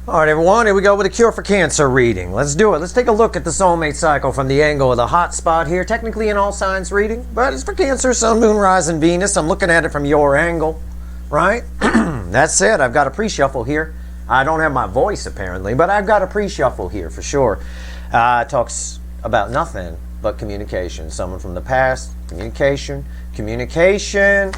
All right, everyone, here we go with a cure for Cancer reading. Let's do it. Let's take a look at the soulmate cycle from the angle of the hotspot here. Technically an all signs reading, but it's for Cancer, Sun, Moon, Rising, Venus. I'm looking at it from your angle, right? That's it. I've got a pre-shuffle here. I don't have my voice apparently, but I've got a pre-shuffle here for sure. It talks about nothing but communication. Someone from the past, communication. Communication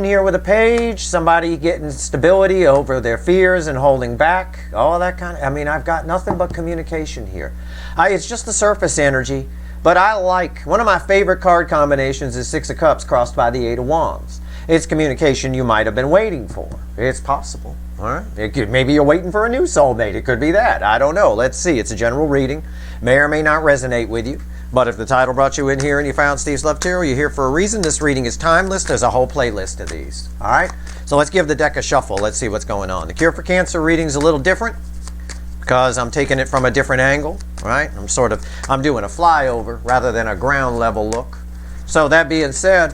here with a page, somebody getting stability over their fears and holding back, all that kind of, I've got nothing but communication here. It's just the surface energy, but I like, one of my favorite card combinations is Six of Cups crossed by the Eight of Wands. It's communication you might have been waiting for. It's possible, all right? Maybe you're waiting for a new soulmate. It could be that. I don't know. Let's see. It's a general reading. May or may not resonate with you. But if the title brought you in here and you found Steve's Love Tarot, you're here for a reason. This reading is timeless. There's a whole playlist of these. All right? So let's give the deck a shuffle. Let's see what's going on. The Cure for Cancer reading is a little different because I'm taking it from a different angle. All right? I'm doing a flyover rather than a ground level look. So that being said,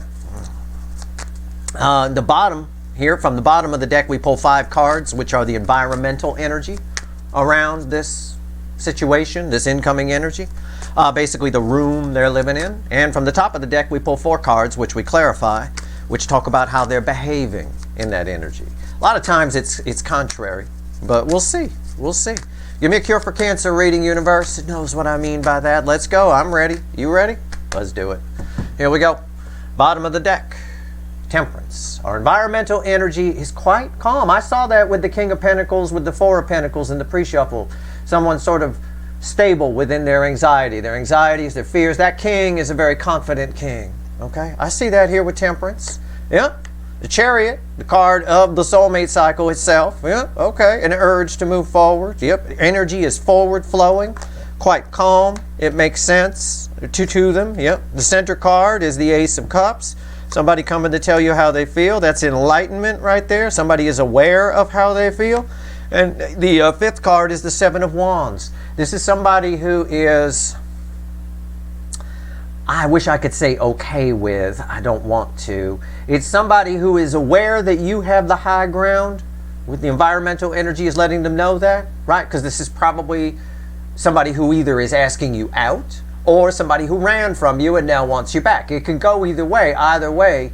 the bottom here, from the bottom of the deck, we pull 5 cards, which are the environmental energy around this situation, this incoming energy. Basically the room they're living in. And from the top of the deck, we pull 4 cards, which we clarify, which talk about how they're behaving in that energy. A lot of times it's contrary, but we'll see. We'll see. Give me a Cure for Cancer reading, universe. It knows what I mean by that. Let's go. I'm ready. You ready? Let's do it. Here we go. Bottom of the deck. Temperance. Our environmental energy is quite calm. I saw that with the King of Pentacles, with the Four of Pentacles in the pre-shuffle. Someone sort of stable within their anxieties, their fears. That king is a very confident king. Okay, I see that here with Temperance. Yeah, the Chariot, the card of the soulmate cycle itself. Yeah, okay, an urge to move forward. Yep, energy is forward flowing, quite calm. It makes sense to them. Yep, the center card is the Ace of Cups. Somebody coming to tell you how they feel. That's enlightenment right there. Somebody is aware of how they feel. And the 5th card is the Seven of Wands. This is somebody who is, I wish I could say okay with, I don't want to. It's somebody who is aware that you have the high ground. With the environmental energy is letting them know that, right? Because this is probably somebody who either is asking you out or somebody who ran from you and now wants you back. It can go either way. Either way,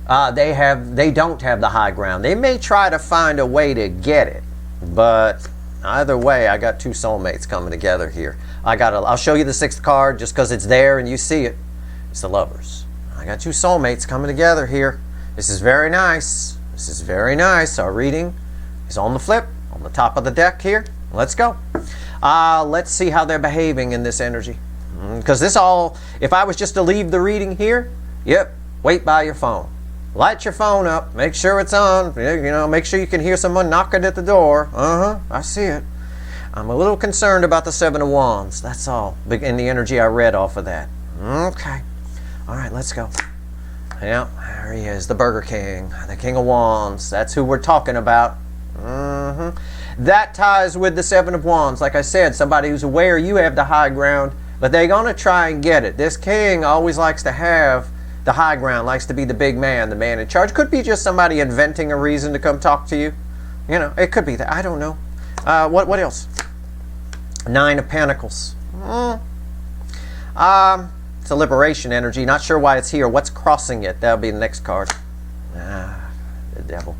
they don't have the high ground. They may try to find a way to get it. But either way, I got 2 soulmates coming together here. I'll show you the 6th card just because it's there and you see it. It's the Lovers. I got 2 soulmates coming together here. This is very nice. This is very nice. Our reading is on the flip, on the top of the deck here. Let's go. Let's see how they're behaving in this energy. Because if I was just to leave the reading here, yep, wait by your phone. Light your phone up, make sure it's on, make sure you can hear someone knocking at the door. I see it. I'm a little concerned about the Seven of Wands, that's all, in the energy I read off of that. Okay, all right, let's go. Yeah, there he is, the Burger King, the King of Wands. That's who we're talking about. That ties with the Seven of Wands. Like I said, somebody who's aware you have the high ground, but they're going to try and get it. This king always likes to have the high ground, likes to be the big man, the man in charge. Could be just somebody inventing a reason to come talk to you. It could be that. I don't know. What else? 9 of Pentacles. It's a liberation energy. Not sure why it's here. What's crossing it? That'll be the next card. The devil.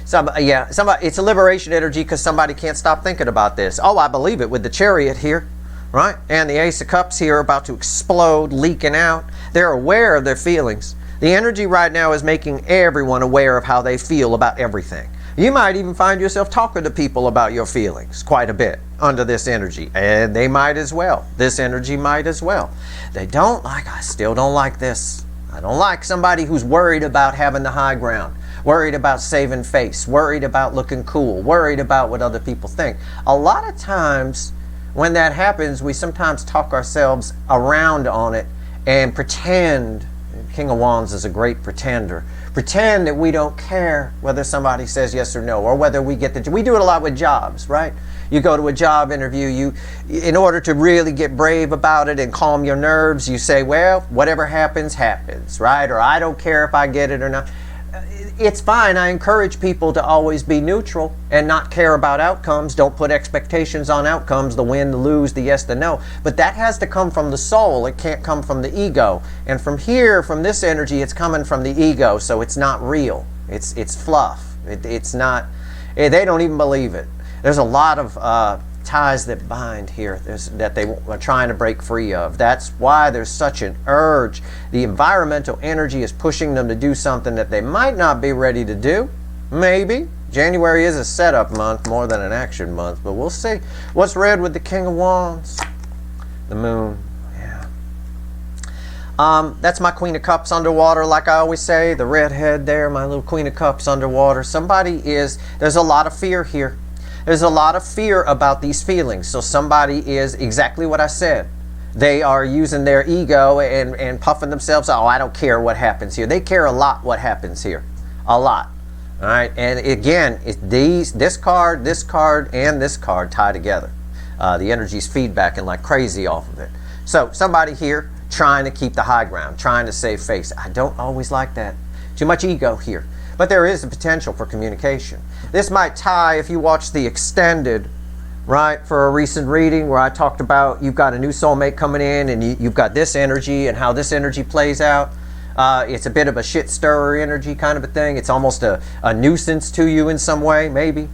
It's a liberation energy because somebody can't stop thinking about this. Oh, I believe it with the Chariot here. Right? And the Ace of Cups here about to explode, leaking out. They're aware of their feelings. The energy right now is making everyone aware of how they feel about everything. You might even find yourself talking to people about your feelings quite a bit under this energy. And they might as well. This energy might as well. I still don't like this. I don't like somebody who's worried about having the high ground. Worried about saving face. Worried about looking cool. Worried about what other people think. A lot of times, when that happens, we sometimes talk ourselves around on it and pretend. King of Wands is a great pretender. Pretend that we don't care whether somebody says yes or no, or whether we get we do it a lot with jobs, right? You go to a job interview, in order to really get brave about it and calm your nerves, you say, well, whatever happens, happens, right? Or I don't care if I get it or not. it's fine. I encourage people to always be neutral and not care about outcomes. Don't put expectations on outcomes, the win, the lose, the yes, the no. But that has to come from the soul. It can't come from the ego. And from here, from this energy, it's coming from the ego, so it's not real. It's fluff. It's not, they don't even believe it. There's a lot of ties that bind here that they are trying to break free of. That's why there's such an urge. The environmental energy is pushing them to do something that they might not be ready to do. Maybe. January is a setup month more than an action month, but we'll see. What's red with the King of Wands? The moon. Yeah. That's my Queen of Cups underwater, like I always say. The redhead there, my little Queen of Cups underwater. There's a lot of fear here. There's a lot of fear about these feelings. So somebody is exactly what I said. They are using their ego and puffing themselves. Oh, I don't care what happens here. They care a lot what happens here. A lot. All right. And again, it's this card, and this card tie together. The energy's feedbacking like crazy off of it. So somebody here trying to keep the high ground, trying to save face. I don't always like that. Too much ego here. But there is a potential for communication. This might tie, if you watch the extended, right, for a recent reading where I talked about you've got a new soulmate coming in and you've got this energy and how this energy plays out. It's a bit of a shit stirrer energy kind of a thing. It's almost a nuisance to you in some way, maybe.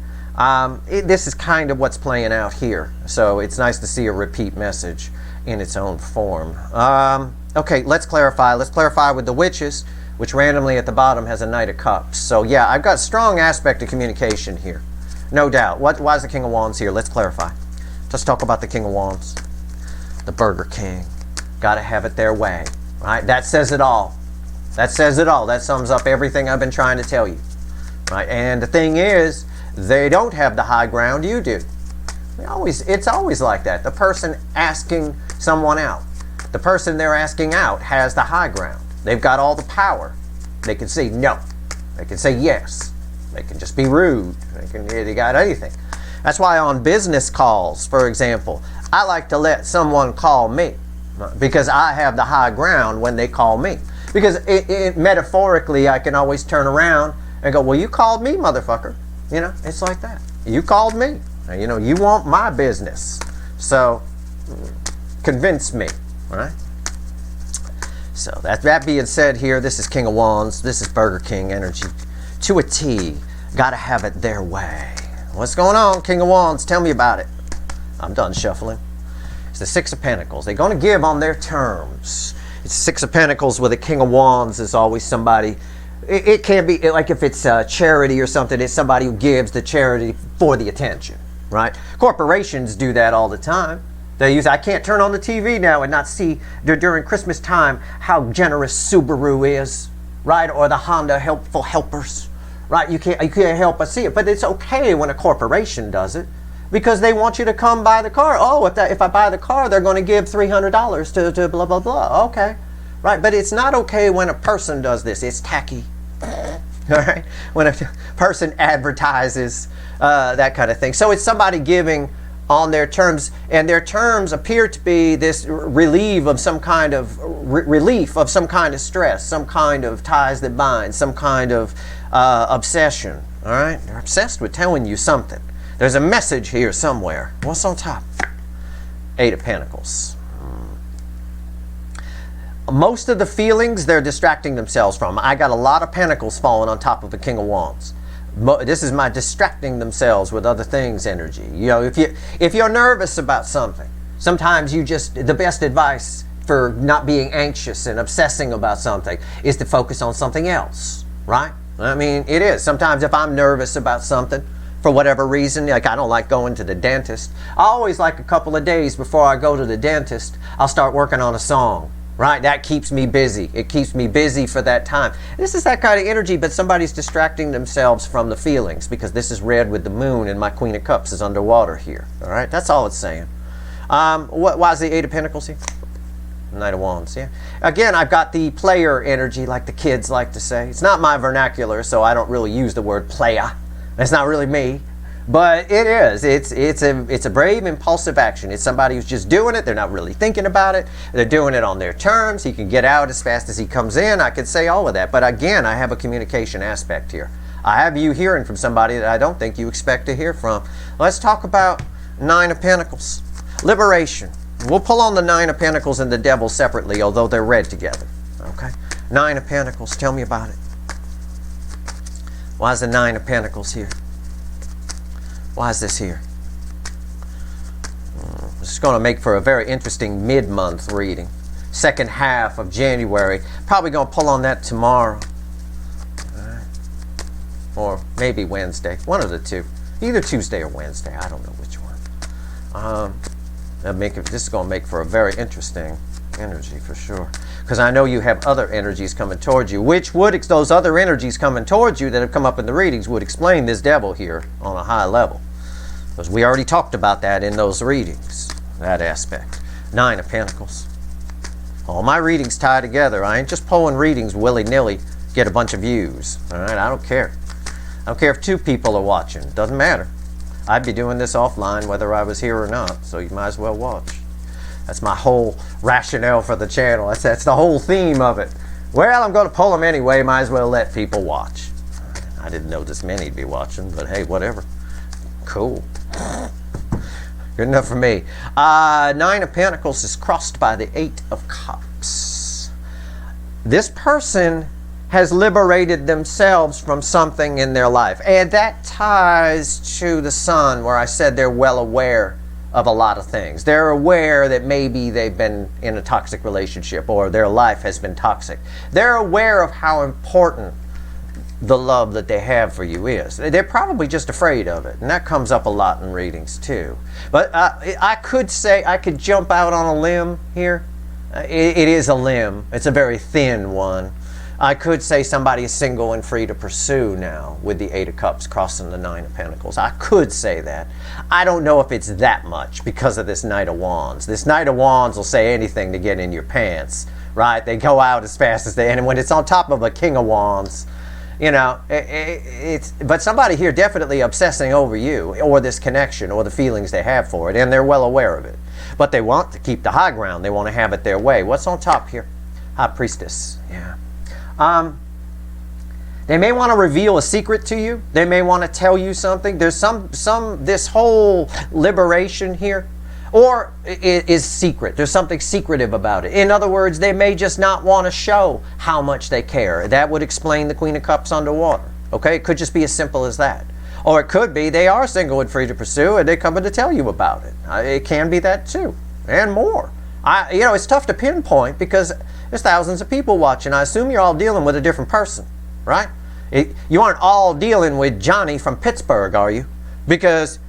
This is kind of what's playing out here. So it's nice to see a repeat message in its own form. Okay, let's clarify. Let's clarify with the witches, which randomly at the bottom has a Knight of Cups. So yeah, I've got a strong aspect of communication here. No doubt. Why is the King of Wands here? Let's clarify. Let's talk about the King of Wands. The Burger King. Got to have it their way. Right? That says it all. That says it all. That sums up everything I've been trying to tell you. Right? And the thing is, they don't have the high ground, you do. It's always like that. The person asking someone out. The person they're asking out has the high ground. They've got all the power. They can say no. They can say yes. They can just be rude. They got anything. That's why on business calls, for example, I like to let someone call me because I have the high ground when they call me. Because metaphorically, I can always turn around and go, well, you called me, motherfucker. You know, it's like that. You called me. You know, you want my business. So convince me, all right? So that being said here, this is King of Wands. This is Burger King energy. To a T. Got to have it their way. What's going on, King of Wands? Tell me about it. I'm done shuffling. It's the Six of Pentacles. They're going to give on their terms. It's Six of Pentacles with a King of Wands is always somebody. It can be like if it's a charity or something, it's somebody who gives the charity for the attention, right? Corporations do that all the time. They use, I can't turn on the TV now and not see during Christmas time how generous Subaru is, right? Or the Honda Helpful Helpers, right? You can't help but see it. But it's okay when a corporation does it because they want you to come buy the car. Oh, if I buy the car, they're going to give $300 to blah, blah, blah. Okay, right? But it's not okay when a person does this. It's tacky, all right? When a person advertises that kind of thing. So it's somebody giving on their terms, and their terms appear to be this relief of some kind of stress, some kind of ties that bind, some kind of obsession. All right, they're obsessed with telling you something. There's a message here somewhere. What's on top? Eight of Pentacles. Most of the feelings they're distracting themselves from. I got a lot of pentacles falling on top of the King of Wands. This is my distracting themselves with other things energy. You know, if you're nervous about something, sometimes the best advice for not being anxious and obsessing about something is to focus on something else, right? I mean, it is. Sometimes if I'm nervous about something, for whatever reason, like I don't like going to the dentist, I always like a couple of days before I go to the dentist, I'll start working on a song. Right? That keeps me busy. It keeps me busy for that time. This is that kind of energy, but somebody's distracting themselves from the feelings because this is red with the moon and my Queen of Cups is underwater here. All right? That's all it's saying. Why is the Eight of Pentacles here? Knight of Wands, yeah. Again, I've got the player energy like the kids like to say. It's not my vernacular, so I don't really use the word playa. It's not really me. But it is. It's a brave, impulsive action. It's somebody who's just doing it. They're not really thinking about it. They're doing it on their terms. He can get out as fast as he comes in. I could say all of that. But again, I have a communication aspect here. I have you hearing from somebody that I don't think you expect to hear from. Let's talk about Nine of Pentacles. Liberation. We'll pull on the Nine of Pentacles and the Devil separately, although they're read together. Okay? Nine of Pentacles. Tell me about it. Why is the Nine of Pentacles here? Why is this here? This is going to make for a very interesting mid-month reading. Second half of January. Probably going to pull on that tomorrow. Or maybe Wednesday. One of the two. Either Tuesday or Wednesday. I don't know which one. This is going to make for a very interesting energy for sure. Because I know you have other energies coming towards you, which would, those other energies coming towards you that have come up in the readings would explain this Devil here on a high level. Because we already talked about that in those readings, that aspect. Nine of Pentacles. All my readings tie together. I ain't just pulling readings willy-nilly, get a bunch of views. All right, I don't care. I don't care if 2 people are watching. It doesn't matter. I'd be doing this offline whether I was here or not, so you might as well watch. That's my whole rationale for the channel. That's the whole theme of it. Well, I'm going to pull them anyway. Might as well let people watch. I didn't know this many'd be watching, but hey, whatever. Cool. Good enough for me. Nine of Pentacles is crossed by the Eight of Cups. This person has liberated themselves from something in their life. And that ties to the Sun, where I said they're well aware of a lot of things. They're aware that maybe they've been in a toxic relationship or their life has been toxic. They're aware of how important the love that they have for you is. They're probably just afraid of it. And that comes up a lot in readings too. But I could say, I could jump out on a limb here. It is a limb. It's a very thin one. I could say somebody is single and free to pursue now with the Eight of Cups crossing the Nine of Pentacles. I could say that. I don't know if it's that much because of this Knight of Wands. This Knight of Wands will say anything to get in your pants, right? They go out as fast as they, and when it's on top of a King of Wands, you know, but somebody here definitely obsessing over you or this connection or the feelings they have for it, and they're well aware of it. But they want to keep the high ground. They want to have it their way. What's on top here? High Priestess. Yeah. They may want to reveal a secret to you. They may want to tell you something. There's this whole liberation here, or it is secret. There's something secretive about it. In other words, they may just not want to show how much they care. That would explain the Queen of Cups underwater. Okay, it could just be as simple as that. Or it could be they are single and free to pursue, and they're coming to tell you about it. It can be that too, and more. You know, it's tough to pinpoint because there's thousands of people watching. I assume you're all dealing with a different person, right? You aren't all dealing with Johnny from Pittsburgh, are you? Because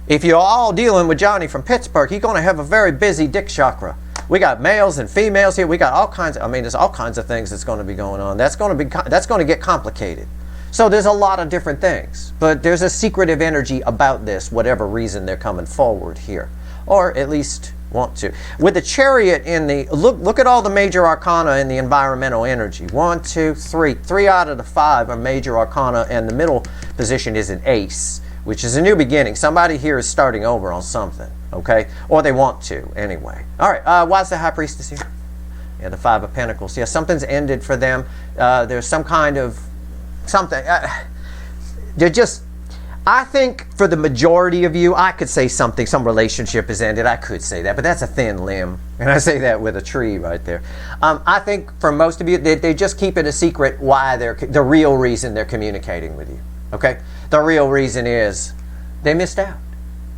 if you're all dealing with Johnny from Pittsburgh, he's going to have a very busy dick chakra. We got males and females here. We got all kinds of, there's all kinds of things that's going to be going on. That's going to get complicated. So there's a lot of different things. But there's a secretive energy about this, whatever reason they're coming forward here. Or at least want to. With the Chariot in the, look at all the major arcana in the environmental energy. 1, 2, 3. 3 out of the 5 are major arcana, and the middle position is an ace, which is a new beginning. Somebody here is starting over on something, okay? Or they want to, anyway. All right, why is the High Priestess here? Yeah, the 5 of Pentacles. Yeah, something's ended for them. There's some kind of something. They're just, I think for the majority of you, I could say something, some relationship has ended. I could say that, but that's a thin limb. And I say that with a tree right there. I think for most of you, they just keep it a secret why the real reason they're communicating with you. Okay? The real reason is they missed out.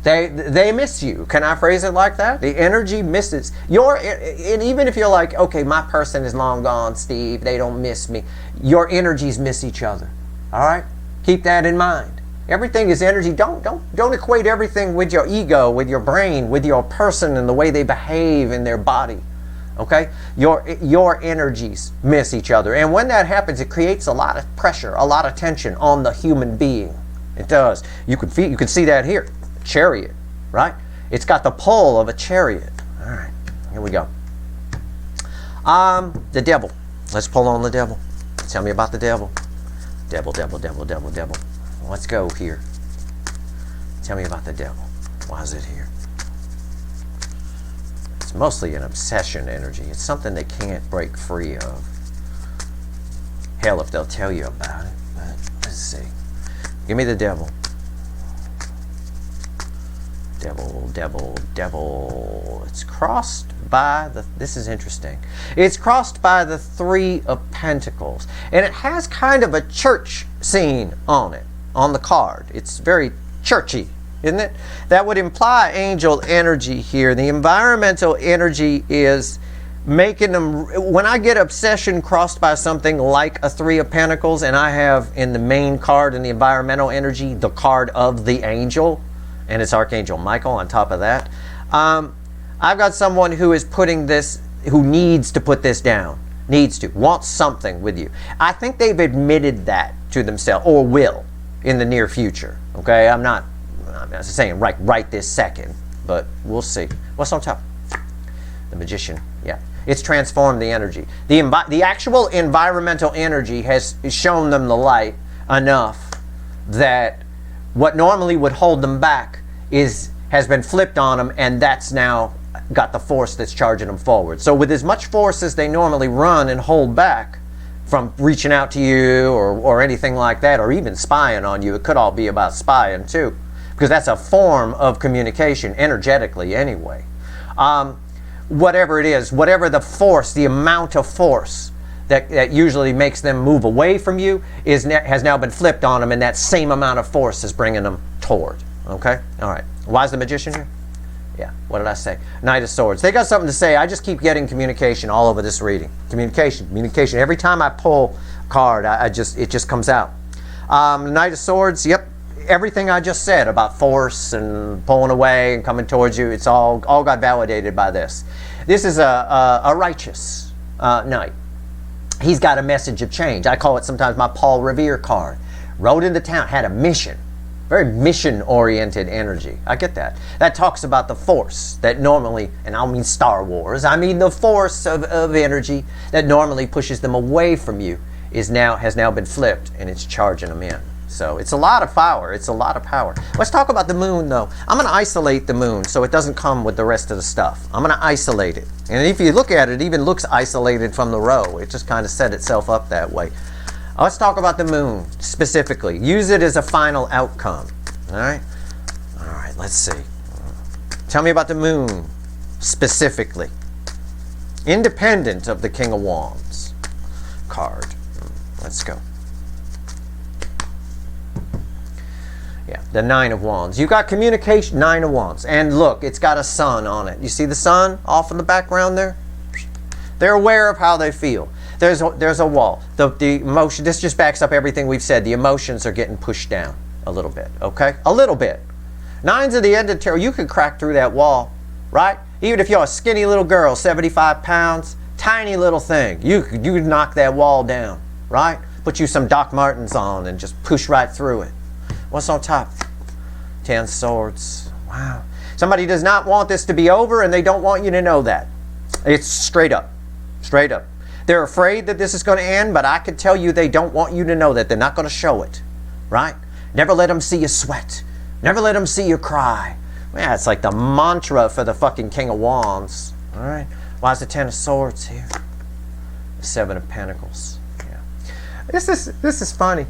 They miss you. Can I phrase it like that? The energy misses. And even if you're like, okay, my person is long gone, Steve, they don't miss me. Your energies miss each other. All right? Keep that in mind. Everything is energy. Don't equate everything with your ego, with your brain, with your person and the way they behave in their body. Okay? Your energies miss each other. And when that happens, it creates a lot of pressure, a lot of tension on the human being. It does. You can see that here. Chariot, right? It's got the pull of a chariot. All right, here we go. The Devil. Let's pull on the Devil. Tell me about the Devil. Devil. Let's go here. Tell me about the devil. Why is it here? It's mostly an obsession energy. It's something they can't break free of. Hell, if they'll tell you about it. But let's see. Give me the devil. Devil, devil, devil. It's crossed by the, this is interesting. It's crossed by the 3 of Pentacles. And it has kind of a church scene on it, on the card. It's very churchy, isn't it? That would imply angel energy here. The environmental energy is making them, when I get obsession crossed by something like a 3 of Pentacles, and I have in the main card in the environmental energy, the card of the angel, and it's Archangel Michael on top of that. I've got someone who is putting this, who needs to put this down, wants something with you. I think they've admitted that to themselves, or will, in the near future. Okay, I'm not saying right this second, but we'll see. What's on top? The Magician, yeah. It's transformed the energy. The actual environmental energy has shown them the light enough that what normally would hold them back has been flipped on them, and that's now got the force that's charging them forward. So with as much force as they normally run and hold back from reaching out to you or anything like that, or even spying on you, it could all be about spying too, because that's a form of communication energetically anyway. Whatever it is, whatever the force, the amount of force that usually makes them move away from you has now been flipped on them, and that same amount of force is bringing them toward. Okay? All right. Why is the Magician here? Yeah. What did I say? Knight of Swords. They got something to say. I just keep getting communication all over this reading. Communication. Every time I pull a card, it just comes out. Knight of Swords. Yep. Everything I just said about force and pulling away and coming towards you, it's all got validated by this. This is a righteous knight. He's got a message of change. I call it sometimes my Paul Revere card. Rode into town, had a mission. Very mission-oriented energy. I get that. That talks about the force that normally, and I don't mean Star Wars, I mean the force of energy that normally pushes them away from you has now been flipped, and it's charging them in. So it's a lot of power. It's a lot of power. Let's talk about the moon, though. I'm going to isolate the moon so it doesn't come with the rest of the stuff. I'm going to isolate it. And if you look at it, it even looks isolated from the row. It just kind of set itself up that way. Let's talk about the moon specifically. Use it as a final outcome. All right? All right, let's see. Tell me about the moon specifically. Independent of the King of Wands card. Let's go. Yeah, the 9 of Wands. You got communication, 9 of Wands. And look, it's got a sun on it. You see the sun off in the background there? They're aware of how they feel. There's a wall. The emotion, this just backs up everything we've said. The emotions are getting pushed down a little bit, okay? A little bit. 9's at the end of tarot. You could crack through that wall, right? Even if you're a skinny little girl, 75 pounds, tiny little thing, you could knock that wall down, right? Put you some Doc Martens on and just push right through it. What's on top? 10 swords. Wow. Somebody does not want this to be over, and they don't want you to know that. It's straight up. Straight up. They're afraid that this is going to end, but I can tell you they don't want you to know that. They're not going to show it. Right? Never let them see you sweat. Never let them see you cry. Yeah, it's like the mantra for the fucking King of Wands. All right? Why is the 10 of Swords here? The 7 of Pentacles. Yeah. This is funny.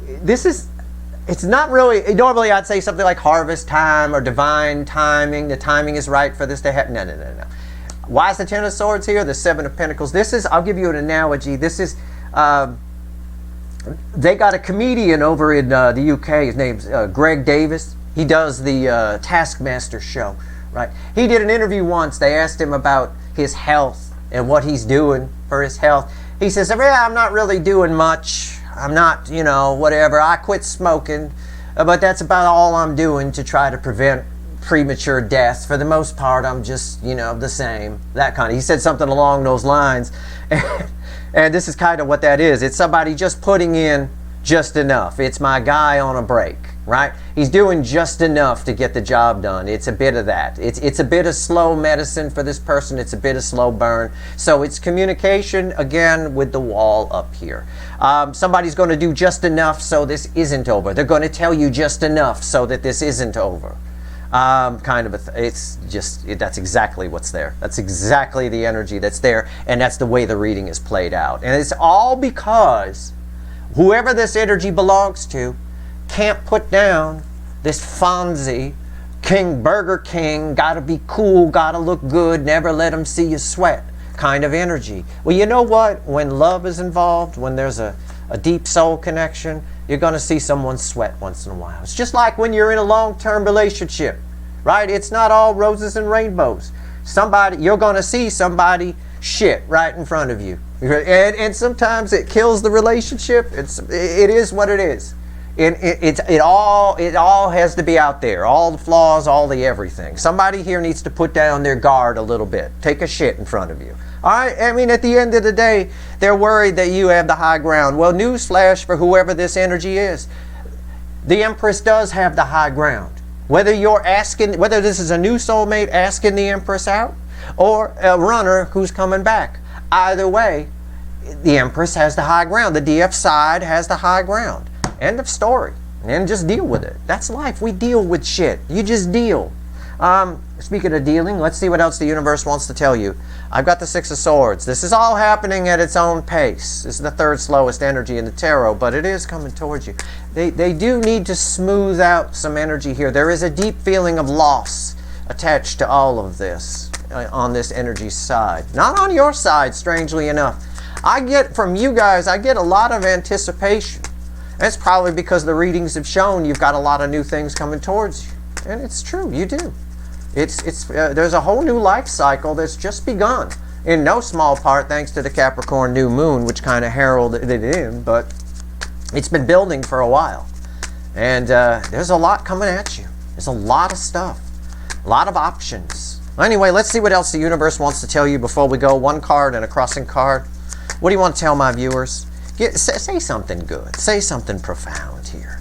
It's not really, normally I'd say something like harvest time or divine timing. The timing is right for this to happen. No. Why is the 10 of Swords here? The 7 of Pentacles. This is, I'll give you an analogy. This is, they got a comedian over in the UK. His name's Greg Davis. He does the Taskmaster show, right? He did an interview once. They asked him about his health and what he's doing for his health. He says, I'm not really doing much. I'm not, whatever. I quit smoking, but that's about all I'm doing to try to prevent premature death. For the most part, I'm just, the same. That kind of. He said something along those lines. And this is kind of what that is. It's somebody just putting in just enough. It's my guy on a break. right? He's doing just enough to get the job done. It's a bit of that. It's a bit of slow medicine for this person. It's a bit of slow burn. So it's communication, again, with the wall up here. Somebody's going to do just enough so this isn't over. They're going to tell you just enough so that this isn't over. It's just, that's exactly what's there. That's exactly the energy that's there, and that's the way the reading is played out. And it's all because whoever this energy belongs to can't put down this Fonzie, King Burger King, gotta be cool, gotta look good, never let them see you sweat kind of energy. Well, you know what? When love is involved, when there's a deep soul connection, you're going to see someone sweat once in a while. It's just like when you're in a long-term relationship, right? It's not all roses and rainbows. You're going to see somebody shit right in front of you. And sometimes it kills the relationship. It is what it is. It all has to be out there. All the flaws, all the everything. Somebody here needs to put down their guard a little bit. Take a shit in front of you. All right? I mean, at the end of the day, they're worried that you have the high ground. Well, newsflash for whoever this energy is. The Empress does have the high ground. Whether this is a new soulmate asking the Empress out, or a runner who's coming back. Either way, the Empress has the high ground. The DF side has the high ground. End of story. And just deal with it. That's life. We deal with shit. You just deal. Speaking of dealing, let's see what else the universe wants to tell you. I've got the Six of Swords. This is all happening at its own pace. This is the third slowest energy in the tarot, but it is coming towards you. They do need to smooth out some energy here. There is a deep feeling of loss attached to all of this on this energy side. Not on your side, strangely enough. From you guys, I get a lot of anticipation. That's probably because the readings have shown you've got a lot of new things coming towards you. And it's true, you do. There's a whole new life cycle that's just begun. In no small part thanks to the Capricorn new moon, which kind of heralded it in, but it's been building for a while. And there's a lot coming at you. There's a lot of stuff. A lot of options. Anyway, let's see what else the universe wants to tell you before we go. One card and a crossing card. What do you want to tell my viewers? Say something good. Say something profound here.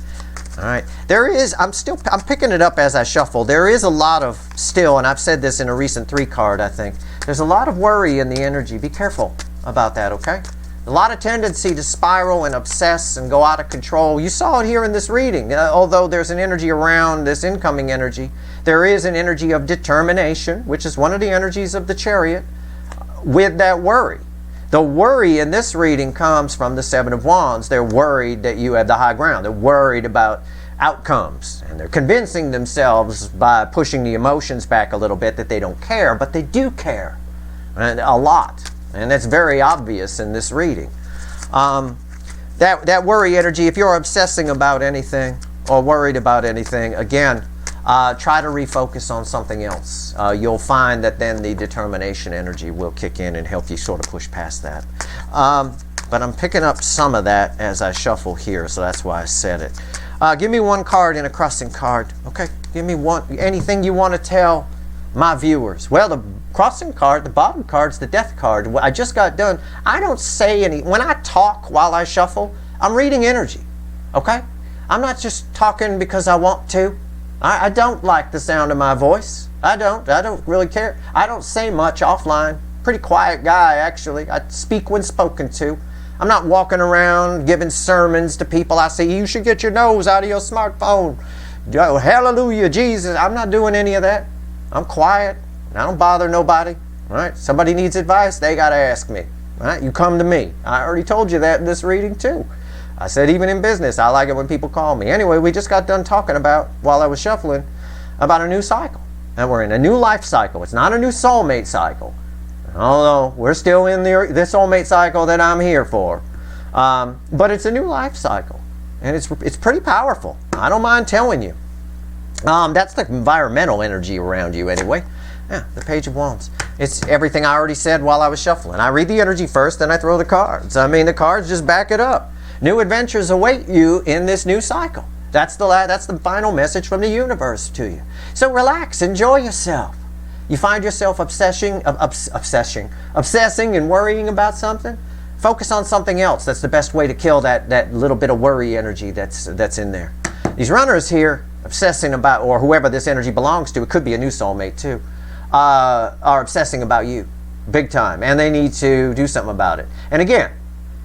All right. I'm picking it up as I shuffle. There is a lot of still, and I've said this in a recent 3-card, I think. There's a lot of worry in the energy. Be careful about that, okay? A lot of tendency to spiral and obsess and go out of control. You saw it here in this reading. Although there's an energy around this incoming energy, there is an energy of determination, which is one of the energies of the Chariot, with that worry. The worry in this reading comes from the Seven of Wands. They're worried that you have the high ground. They're worried about outcomes. And they're convincing themselves by pushing the emotions back a little bit that they don't care, but they do care. And a lot. And that's very obvious in this reading. That worry energy, if you're obsessing about anything or worried about anything, again, try to refocus on something else. You'll find that then the determination energy will kick in and help you sort of push past that. But I'm picking up some of that as I shuffle here, so that's why I said it. Give me one card and a crossing card. Okay, give me anything you want to tell my viewers. Well, the crossing card, the bottom card's the death card. I just got done. I don't say any. When I talk while I shuffle, I'm reading energy. Okay? I'm not just talking because I want to. I don't like the sound of my voice. I don't really care. I don't say much offline. Pretty quiet guy, actually. I speak when spoken to. I'm not walking around giving sermons to people. I say, you should get your nose out of your smartphone. Oh, hallelujah, Jesus. I'm not doing any of that. I'm quiet. I don't bother nobody. All right? Somebody needs advice, they got to ask me. All right? You come to me. I already told you that in this reading, too. I said even in business, I like it when people call me. Anyway, we just got done talking about, while I was shuffling, about a new cycle. And we're in a new life cycle. It's not a new soulmate cycle. Although we're still in the soulmate cycle that I'm here for. But it's a new life cycle. And it's pretty powerful. I don't mind telling you. That's the environmental energy around you anyway. Yeah, the Page of Wands. It's everything I already said while I was shuffling. I read the energy first, then I throw the cards. I mean, the cards just back it up. New adventures await you in this new cycle. That's the final message from the universe to you. So relax, enjoy yourself. You find yourself obsessing and worrying about something? Focus on something else. That's the best way to kill that little bit of worry energy that's in there. These runners here, obsessing about, or whoever this energy belongs to, it could be a new soulmate too, are obsessing about you big time, and they need to do something about it. And again,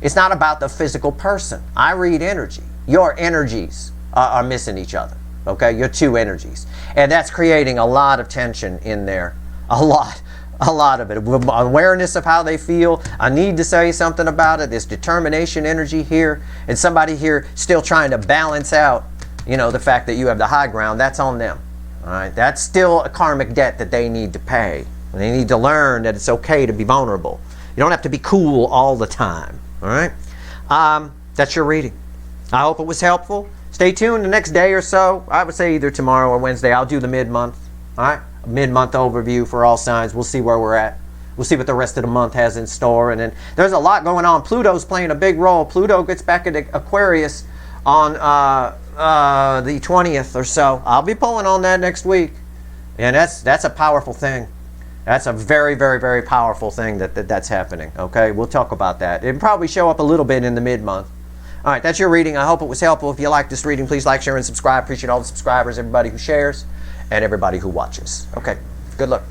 it's not about the physical person. I read energy. Your energies are missing each other, okay? Your two energies. And that's creating a lot of tension in there. A lot of it. Awareness of how they feel. I need to say something about it. This determination energy here, and somebody here still trying to balance out, you know, the fact that you have the high ground. That's on them. All right? That's still a karmic debt that they need to pay. They need to learn that it's okay to be vulnerable. You don't have to be cool all the time. All right? That's your reading. I hope it was helpful. Stay tuned the next day or so. I would say either tomorrow or Wednesday. I'll do the mid-month. All right? Mid-month overview for all signs. We'll see where we're at. We'll see what the rest of the month has in store. And then there's a lot going on. Pluto's playing a big role. Pluto gets back at Aquarius on the 20th or so. I'll be pulling on that next week. And that's a powerful thing. That's a very, very, very powerful thing that's happening. Okay, we'll talk about that. It'll probably show up a little bit in the mid-month. All right, that's your reading. I hope it was helpful. If you like this reading, please like, share, and subscribe. Appreciate all the subscribers, everybody who shares, and everybody who watches. Okay, good luck.